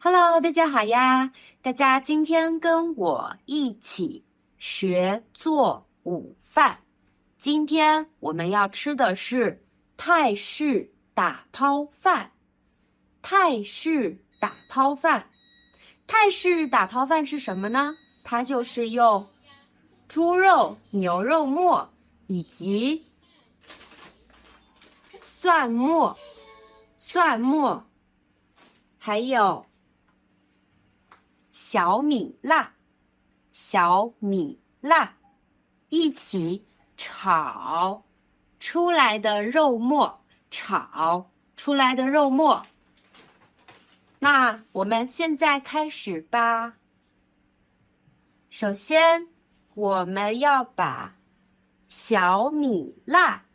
Hello，大家好呀！大家今天跟我一起学做午饭。今天我们要吃的是泰式打抛饭。泰式打抛饭，泰式打抛饭是什么呢？它就是用猪肉、牛肉末以及蒜末，还有小米辣一起炒出来的肉末，那我们现在开始吧。首先，我们要把小米辣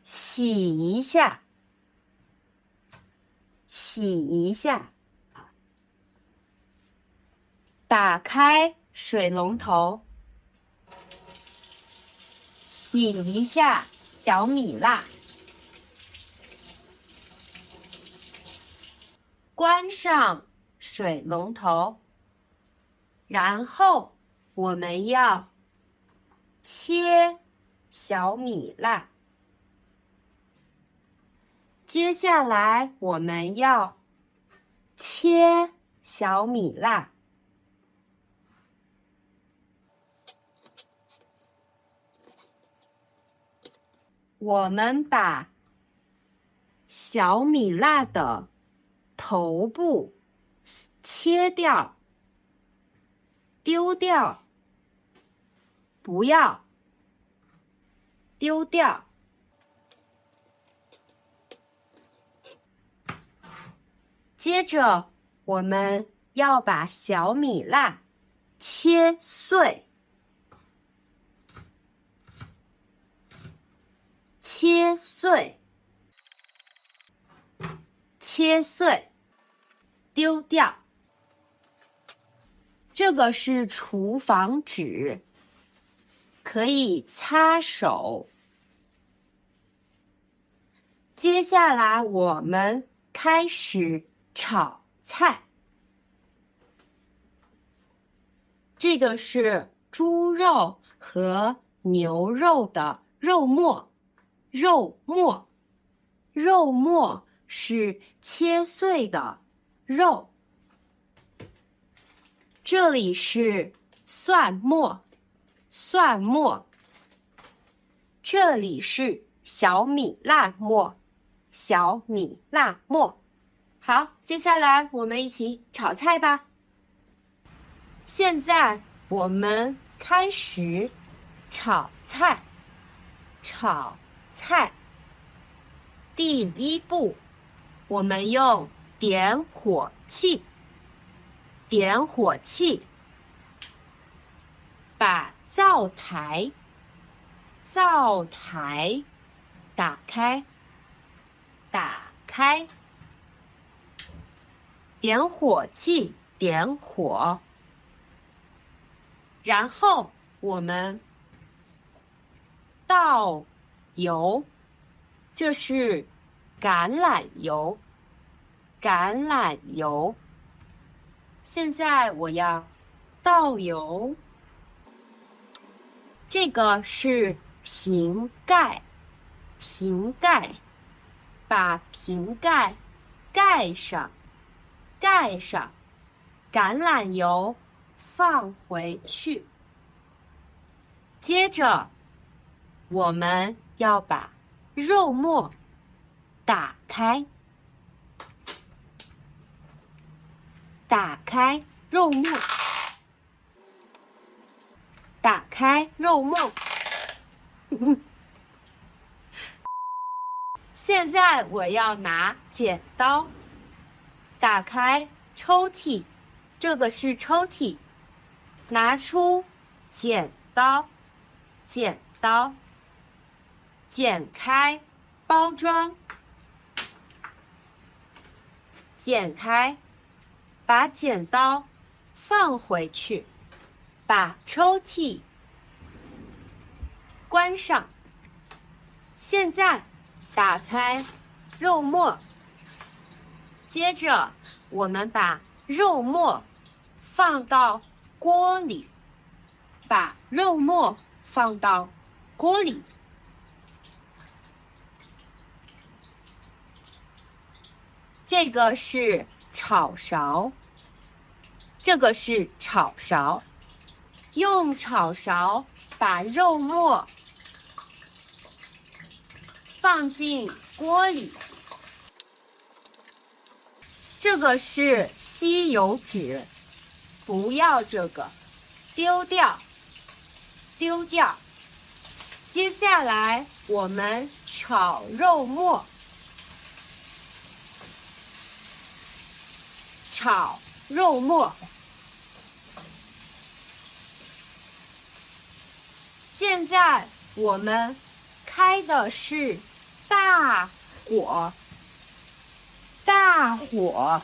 洗一下，打开水龙头，洗一下小米辣，关上水龙头，然后我们要切小米辣。接下来我们要切小米辣，我们把小米辣的头部切掉，丢掉，不要丢掉。接着，我们要把小米辣切碎，丢掉。这个是厨房纸，可以擦手。接下来我们开始炒菜。这个是猪肉和牛肉的肉末是切碎的肉。这里是蒜末，这里是小米辣末。好，接下来我们一起炒菜吧。现在我们开始炒菜。第一步，我们用点火器，把灶台打开，点火器点火，然后我们倒油，这是橄榄油。现在我要倒油，这个是瓶盖，把瓶盖盖上，橄榄油放回去。接着，我们要把肉末打开肉末。现在我要拿剪刀，打开抽屉，这个是抽屉，拿出剪刀，剪开包装，把剪刀放回去，把抽屉关上。现在打开肉末，接着我们把肉末放到锅里，把肉末放到锅里。这个是炒勺，这个是炒勺，用炒勺把肉末放进锅里。这个是吸油纸，不要这个，丢掉，丢掉。接下来我们炒肉末，炒肉末。现在我们开的是大火，大火。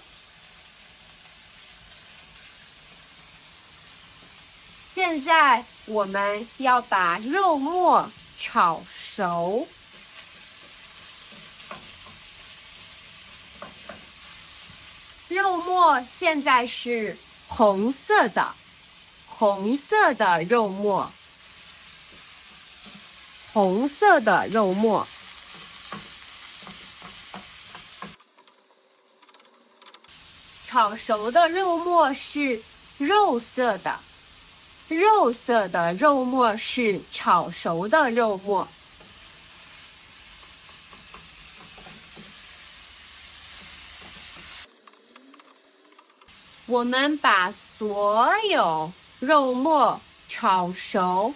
现在我们要把肉末炒熟。肉末现在是红色的，红色的肉末，红色的肉末。炒熟的肉末是肉色的，肉色的肉末是炒熟的肉末。我们把所有肉末炒熟，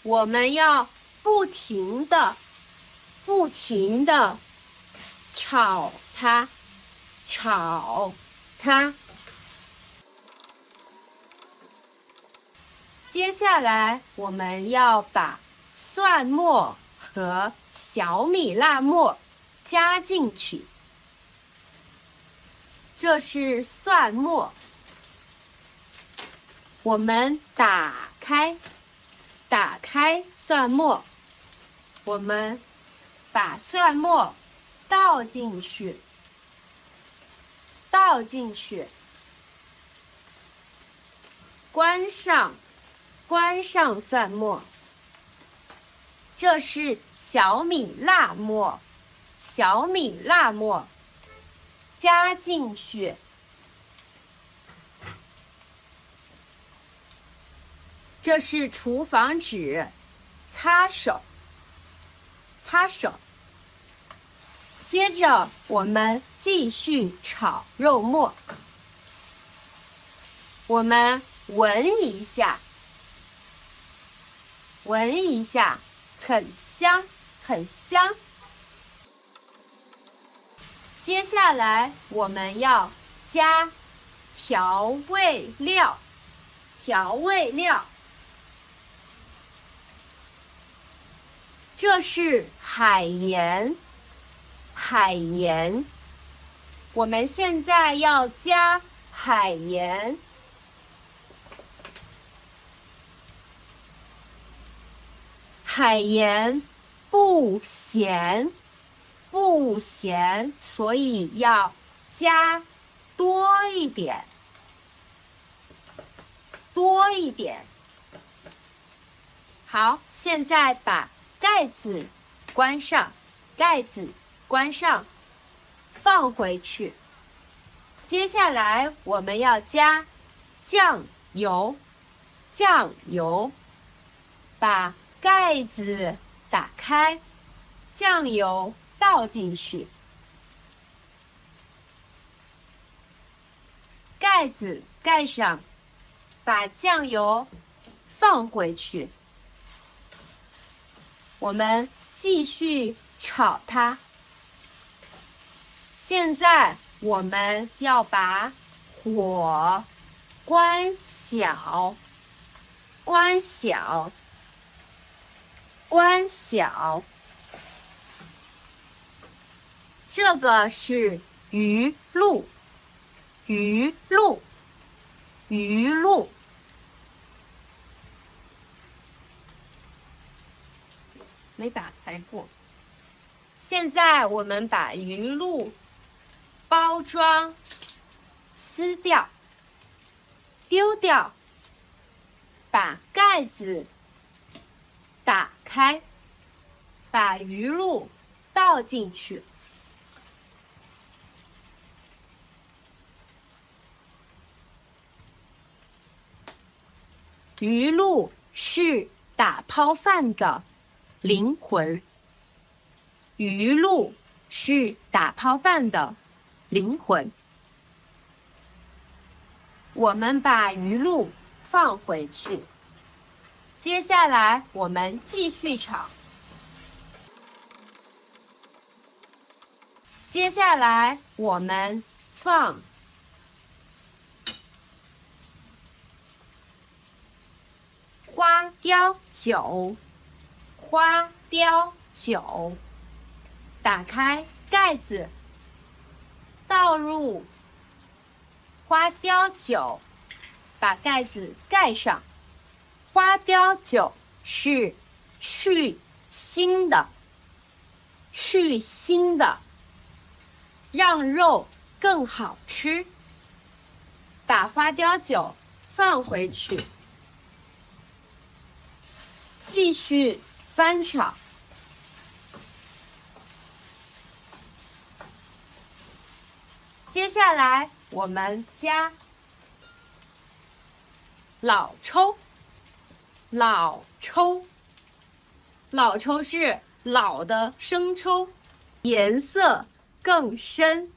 我们要不停地炒它，炒它。接下来我们要把蒜末和小米辣末加进去。这是蒜末，我们打开蒜末，我们把蒜末倒进去，关上蒜末。这是小米辣末，加进去。这是厨房纸，擦手。接着我们继续炒肉末，我们闻一下，很香，很香。接下来我们要加调味料，这是海盐，我们现在要加海盐。海盐不咸，所以要加多一点。好，现在把盖子关上，放回去。接下来我们要加酱油，把盖子打开，酱油倒进去，盖子盖上，把酱油放回去。我们继续炒它。现在我们要把火关小，这个是鱼露，没打开过。现在我们把鱼露包装撕掉，丢掉，把盖子打开，把鱼露倒进去。鱼露是打抛饭的灵魂。鱼露是打抛饭的灵魂。我们把鱼露放回去。接下来我们继续炒。接下来我们放花雕酒，花雕酒，打开盖子，倒入花雕酒，把盖子盖上。花雕酒是去腥的，去腥的，让肉更好吃。把花雕酒放回去。继续翻炒。接下来我们加老抽，老抽是老的生抽，颜色更深。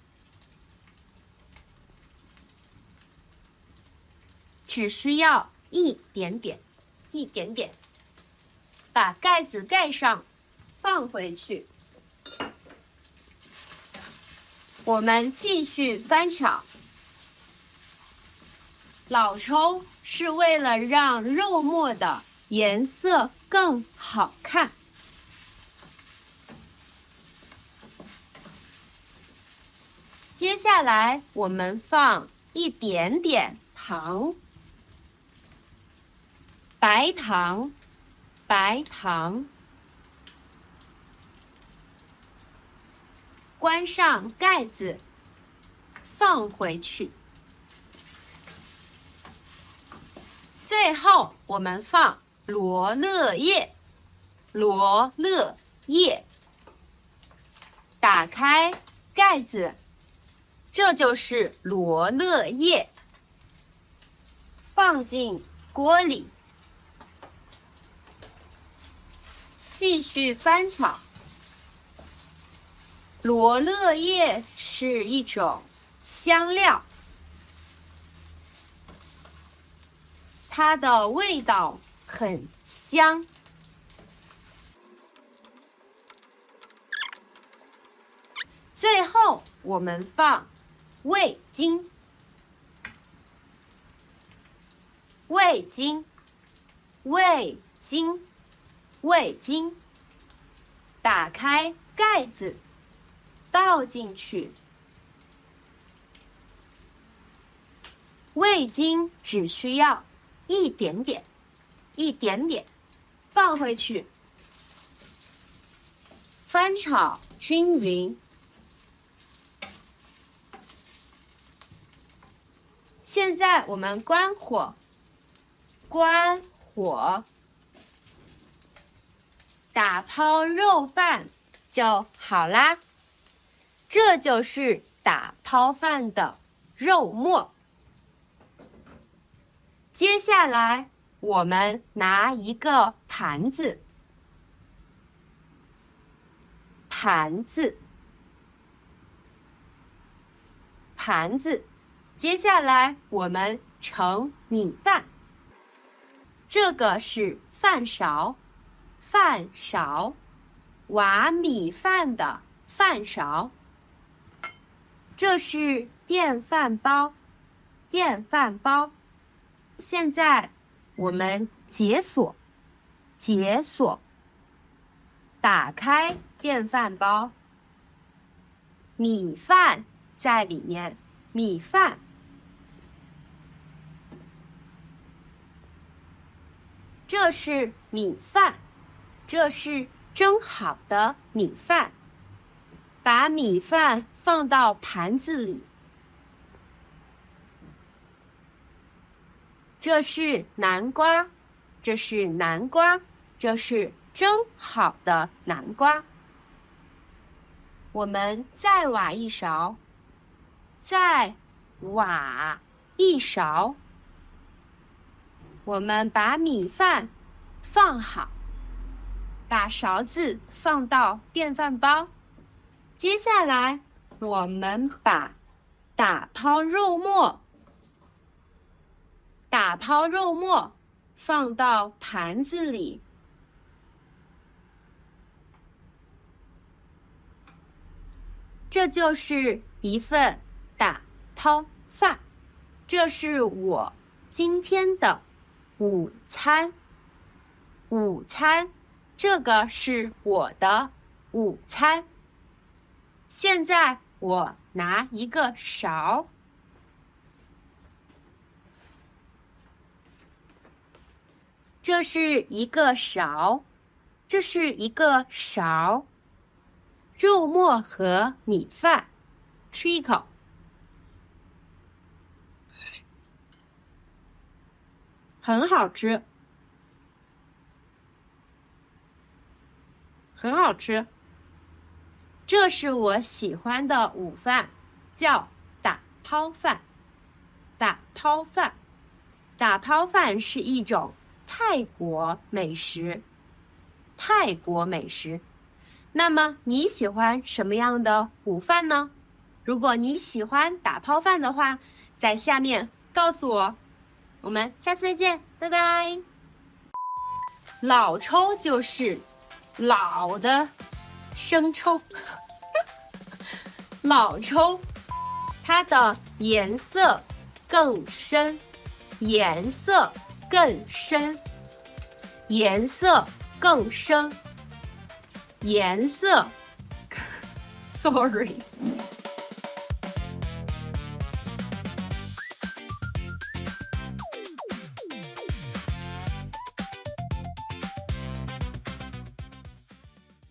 只需要一点点，一点点。把盖子盖上，放回去。我们继续翻炒。老抽是为了让肉末的颜色更好看。接下来我们放一点点糖，白糖。白糖，关上盖子，放回去。最后我们放罗勒叶，罗勒叶，打开盖子，这就是罗勒叶，放进锅里。继续翻炒。罗勒叶是一种香料，它的味道很香。最后我们放味精，味精，味精。味精，打开盖子，倒进去。味精只需要一点点，一点点，放回去，翻炒均匀。现在我们关火，关火。打抛肉饭就好啦，这就是打抛饭的肉末。接下来我们拿一个盘子，盘子，盘子。接下来我们盛米饭，这个是饭勺。饭勺，挖米饭的饭勺。这是电饭煲，电饭煲。现在我们解锁，解锁，打开电饭煲，米饭在里面，米饭。这是米饭。这是蒸好的米饭，把米饭放到盘子里。这是南瓜，这是南瓜，这是蒸好的南瓜。我们再挖一勺，再挖一勺。我们把米饭放好，把勺子放到电饭煲。接下来，我们把打抛肉末放到盘子里。这就是一份打抛饭，这是我今天的午餐。这个是我的午餐。现在我拿一个勺，这是一个勺，这是一个勺。肉末和米饭，吃一口。很好吃，很好吃。这是我喜欢的午饭，叫打抛饭。打抛饭，打抛饭是一种泰国美食。泰国美食。那么你喜欢什么样的午饭呢？如果你喜欢打抛饭的话，在下面告诉我。我们下次再见，拜拜。老抽就是老的生抽，老抽，它的颜色更深，颜色更深，颜色更深。颜色 ，sorry。